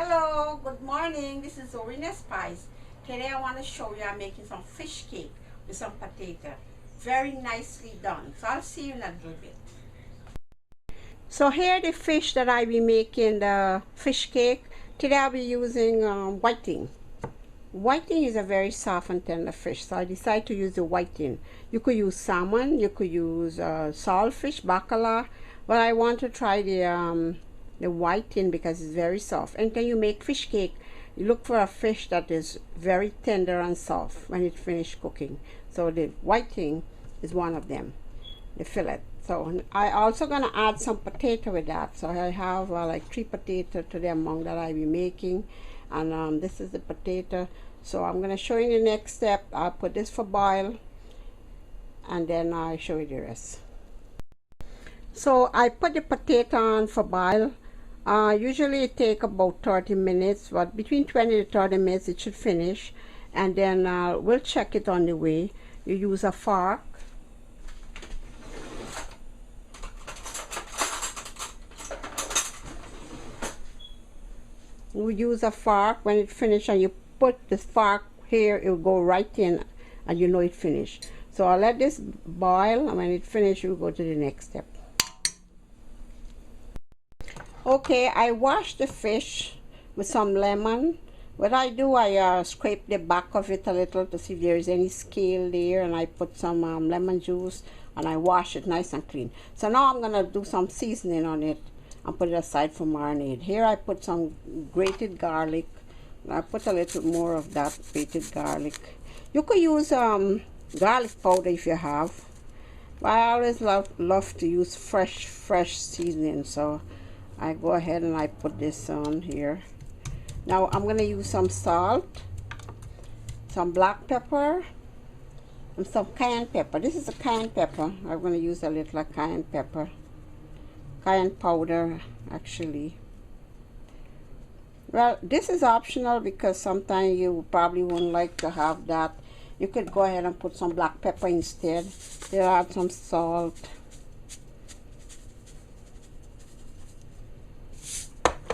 Hello, good morning. This is Orina Spice. Today I want to show you I'm making some fish cake with some potato. Very nicely done. So I'll see you in a little bit. So here the fish that I be making the fish cake. Today I'll be using whiting. Whiting is a very soft and tender fish, so I decided to use the whiting. You could use salmon, you could use saltfish, bacala, but I want to try the whiting because it's very soft. And when you make fish cake, you look for a fish that is very tender and soft when it finished cooking. So the whiting is one of them, the fillet. So I also gonna add some potato with that. So I have like 3 potatoes to the amount that I be making, and this is the potato. So I'm gonna show you the next step. I'll put this for boil, and then I'll show you the rest. So I put the potato on for boil. Usually it take about 30 minutes, but between 20 to 30 minutes it should finish, and then we'll check it on the way. You use a fork. You use a fork. When it finishes and you put the fork here, it will go right in and you know it finished. So I'll let this boil, and when it finishes we'll go to the next step. Okay, I wash the fish with some lemon. What I do, I scrape the back of it a little to see if there is any scale there, and I put some lemon juice and I wash it nice and clean. So now I'm gonna do some seasoning on it and put it aside for marinade. Here I put some grated garlic. I put a little more of that grated garlic. You could use garlic powder if you have, but I always love to use fresh seasoning. So I go ahead and I put this on here. Now I'm gonna use some salt, some black pepper, and some cayenne pepper. This is a cayenne pepper. I'm gonna use a little cayenne pepper. Cayenne powder, actually. Well, this is optional because sometimes you probably wouldn't like to have that. You could go ahead and put some black pepper instead. They'll add some salt.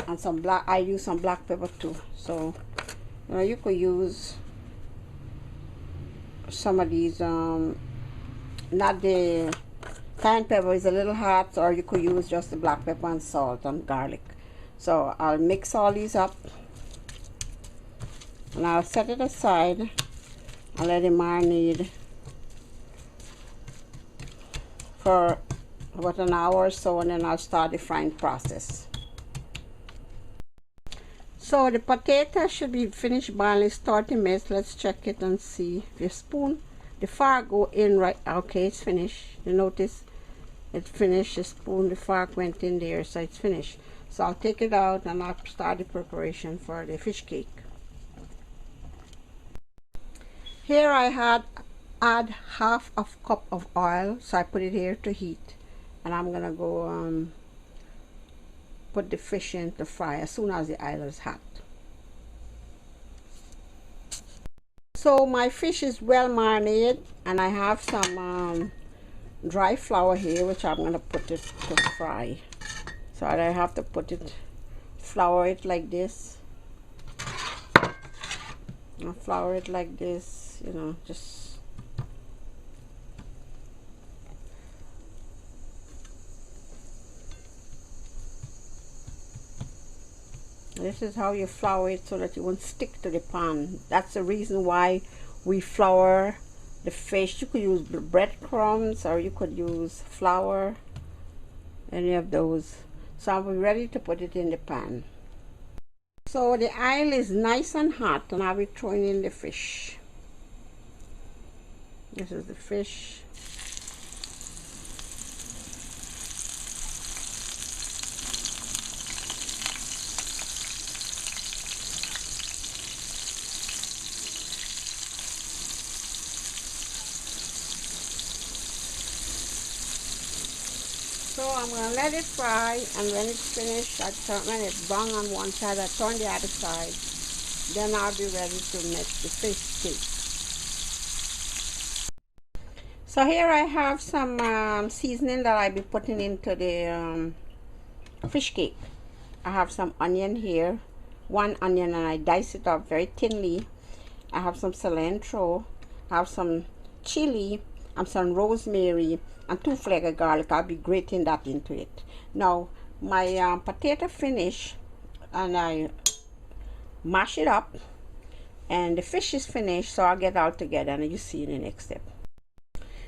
And some black, I use some black pepper too. So you could use some of these, not the cayenne pepper is a little hot, or you could use just the black pepper and salt and garlic. So I'll mix all these up and I'll set it aside and let it marinate for about an hour or so, and then I'll start the frying process. So the potato should be finished boiling 30 minutes. Let's check it and see. The spoon, the fork go in right. Okay, it's finished. You notice it finished. The spoon, the fork went in there, so it's finished. So I'll take it out and I'll start the preparation for the fish cake. Here I add half a cup of oil, so I put it here to heat, and I'm gonna go put the fish in to fry as soon as the oil is hot. So my fish is well marinated, and I have some dry flour here which I'm gonna put it to fry. So I have to put it, flour it like this, and flour it like this, you know, just this is how you flour it so that it won't stick to the pan. That's the reason why we flour the fish. You could use breadcrumbs or you could use flour, any of those. So I'll be ready to put it in the pan. So the oil is nice and hot, and I'll be throwing in the fish. This is the fish. So I'm going to let it fry, and when it's finished, when it's brown on one side, I turn the other side. Then I'll be ready to make the fish cake. So here I have some seasoning that I'll be putting into the fish cake. I have some onion here, one onion and I dice it up very thinly. I have some cilantro, I have some chili, and some rosemary, and 2 flakes of garlic. I'll be grating that into it. Now, my potato finished, and I mash it up, and the fish is finished, so I'll get all together, and you see in the next step.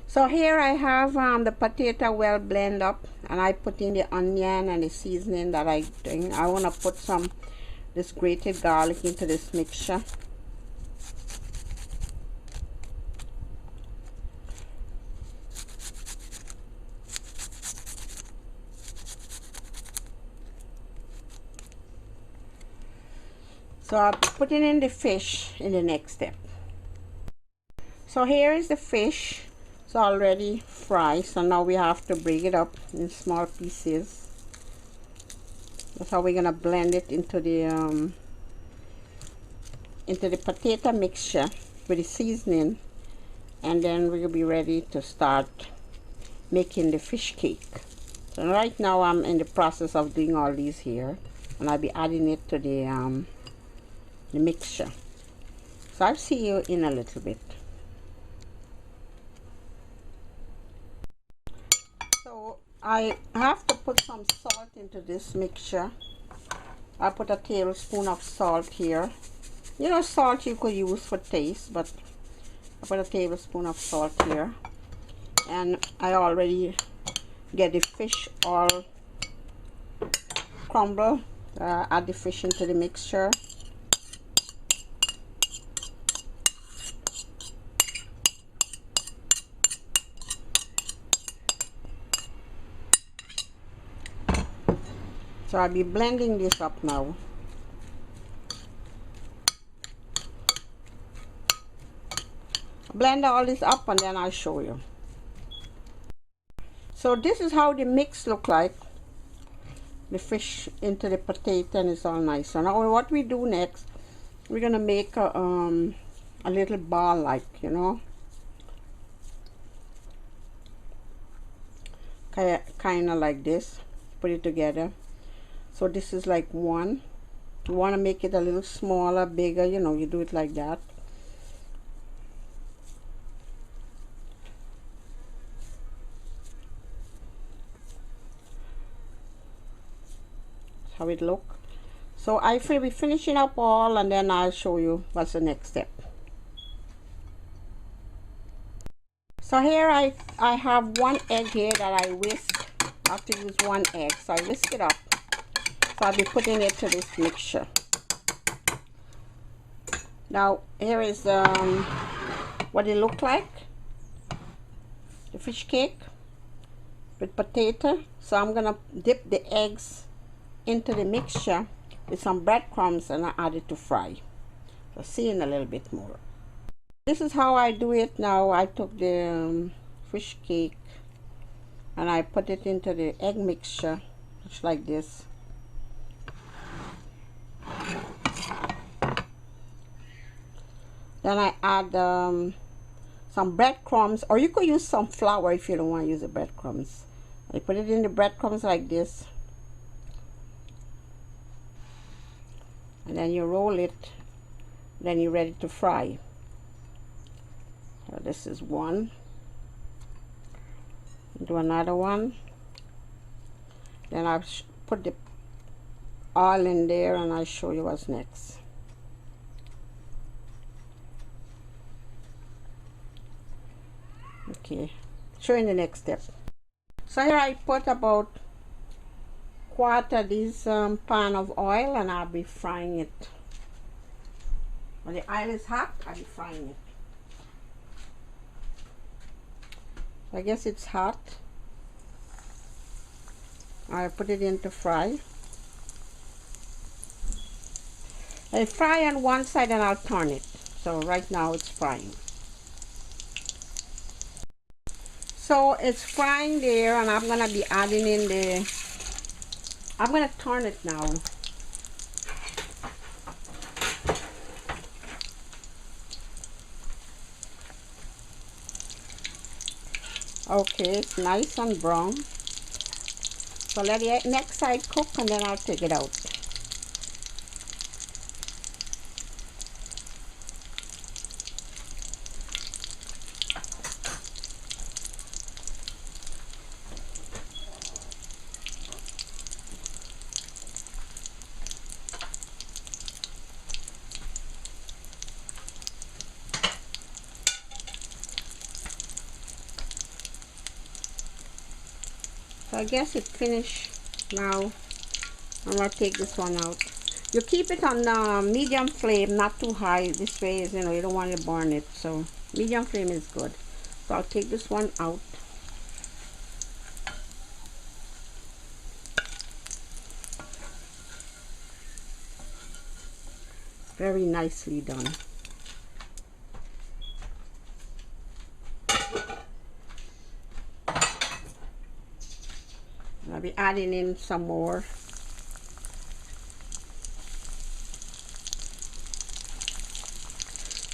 So here I have the potato well blended up, and I put in the onion and the seasoning that I think. I want to put some this grated garlic into this mixture. So I'll be putting in the fish in the next step. So here is the fish. It's already fried, so now we have to break it up in small pieces. That's how we're gonna blend it into the potato mixture with the seasoning, and then we'll be ready to start making the fish cake. So right now I'm in the process of doing all these here, and I'll be adding it to the mixture. So I'll see you in a little bit. So I have to put some salt into this mixture. I put a tablespoon of salt here. You know, salt you could use for taste, but I put a tablespoon of salt here. And I already get the fish all crumbled. Add the fish into the mixture. So I'll be blending this up now. Blend all this up and then I'll show you. So this is how the mix look like. The fish into the potato, and it's all nice. So now what we do next, we're gonna make a little ball, like, you know, kind of like this. Put it together. So this is like one. You want to make it a little smaller, bigger, you know, you do it like that. That's how it look. So I will be finishing up all, and then I'll show you what's the next step. So here I have 1 egg here that I whisk. I have to use 1 egg, so I whisk it up. So I'll be putting it to this mixture. Now here is what it look like, the fish cake with potato. So I'm gonna dip the eggs into the mixture with some breadcrumbs, and I add it to fry. So see in a little bit more. This is how I do it now. I took the fish cake and I put it into the egg mixture, just like this. Then I add some breadcrumbs, or you could use some flour if you don't want to use the breadcrumbs. I put it in the breadcrumbs like this, and then you roll it, then you're ready to fry. So this is one. Do another one. Then I'll put the oil in there, and I'll show you what's next. Okay, showing the next step. So here I put about quarter this pan of oil, and I'll be frying it. When the oil is hot, I'll be frying it. I guess it's hot. I'll put it in to fry. I fry on one side and I'll turn it. So right now it's frying. So it's frying there, and I'm gonna be adding in I'm gonna turn it now. Okay, it's nice and brown. So let the next side cook, and then I'll take it out. I guess it's finished now. I'm gonna take this one out. You keep it on medium flame, not too high. This way is, you don't want to burn it. So medium flame is good. So I'll take this one out. Very nicely done. I'll be adding in some more.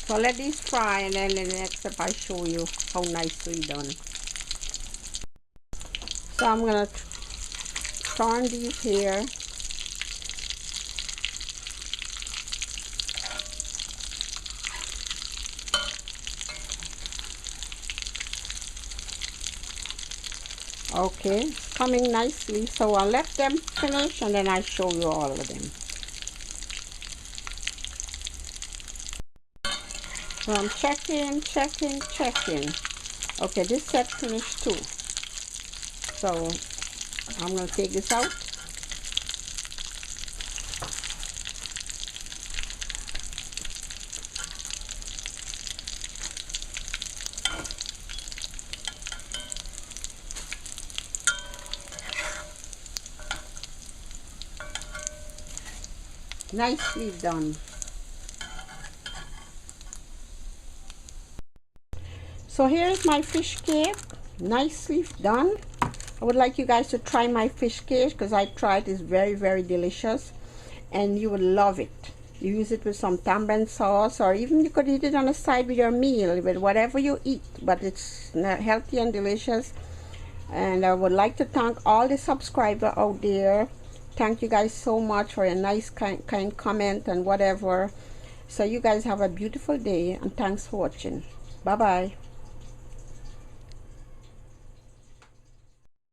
So let these fry, and then in the next step I show you how nicely done. So I'm gonna turn these here. Okay, coming nicely. So I'll let them finish and then I'll show you all of them. So I'm checking. Okay, this set finished too. So I'm going to take this out. Nicely done. So here's my fish cake, nicely done. I would like you guys to try my fish cake because I tried. It's very, very delicious and you would love it. You use it with some tamarind sauce, or even you could eat it on the side with your meal, with whatever you eat, but it's healthy and delicious. And I would like to thank all the subscribers out there. Thank you guys so much for a nice kind comment and whatever. So you guys have a beautiful day, and thanks for watching. Bye bye.